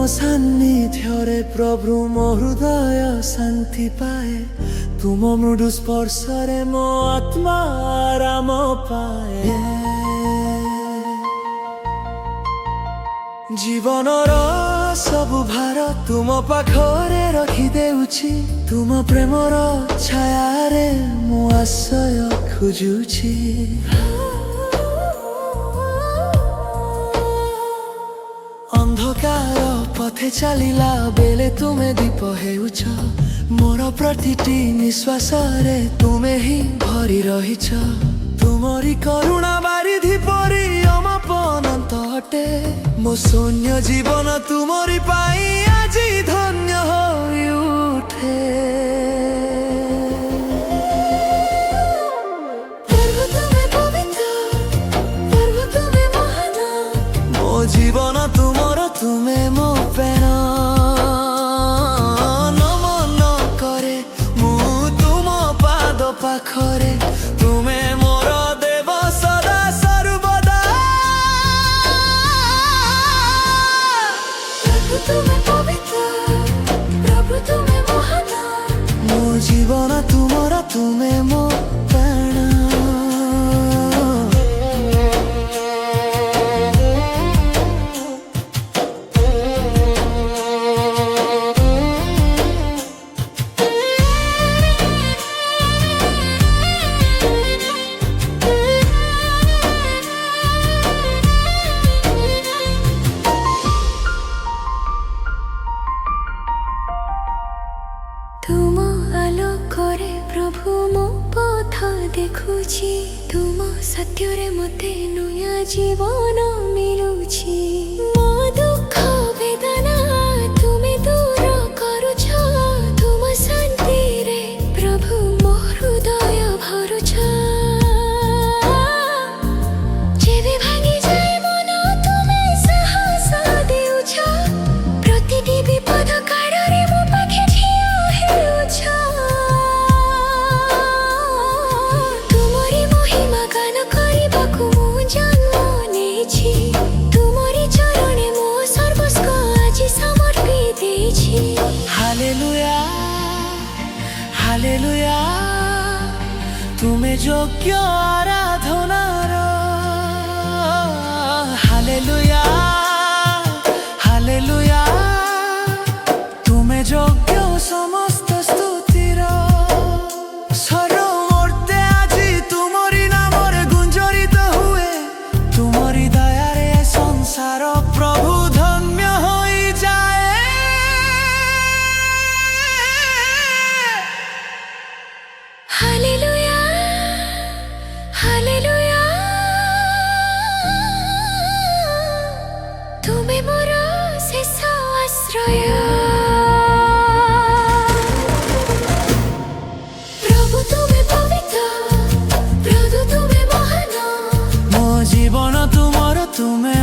सान्निध्यरे प्रभु मो हृदय शांति पाए। तुम मृदु स्पर्शरे मो आत्मा आराम पाए। जीवनर सबु भार तुम पाखरे रखी देउछि। तुम प्रेमर छायारे मो आश्रय खोजुछि। अंधकार पथे चलिला बेले तुमे दीप हेउछ। मोर प्रतिटी निश्वास रे तुमे ही भरी रहिछ। तुमरी करुणा बारिधि परी अमापनंत अटे। मो शून्य जीवन तुमरी पाई आजी धन्य होई उठे। प्रभु तुमे पवित्र, प्रभु तुमे महान। मो जीवन तुमर तुमे मो प्रेम। नमन करे मु तुम पाद पाखरे। तुमे मोर देव सदा सर्वदा। प्रभु तुमे पवित्र, प्रभु तुमे महान। मो जीवन तुमर तुमे मो प्राण। तुम आलोकरे प्रभु मो पथ देखुछि। तुम सत्यरे मते नया जीवन मिलुछि। मो दुख वेदना तुमे दूर करुछ। तुम शांति रे प्रभु मो हृदय भरुछ। जेबे भांगी जाए मन तुमे साहस देउछ। प्रतिटी विपद काଳରେ मो पाखे ठिया हेउछ। तुमरी महिमा गान करिबाकु मु जन्म नेछि। तुमरी चरणे मो सर्वस्व आजि समर्पि देछि। Hallelujah hallelujah. तुमे योग्य आराधनार। Hallelujah hallelujah. तुमे योग्य समस्त स्तुतिर। स्वर्ग मूर्ते आजी तुमरी नामरे गुंजरित हुए। तुमरी दयारे संसार प्रभु धन्य होई जाए। Hallelujah hallelujah. तुमे मोर शेष आश्रय। प्रभु तुमे पवित्र, प्रभु तुमे महान। मो जीवन तुमर तुमे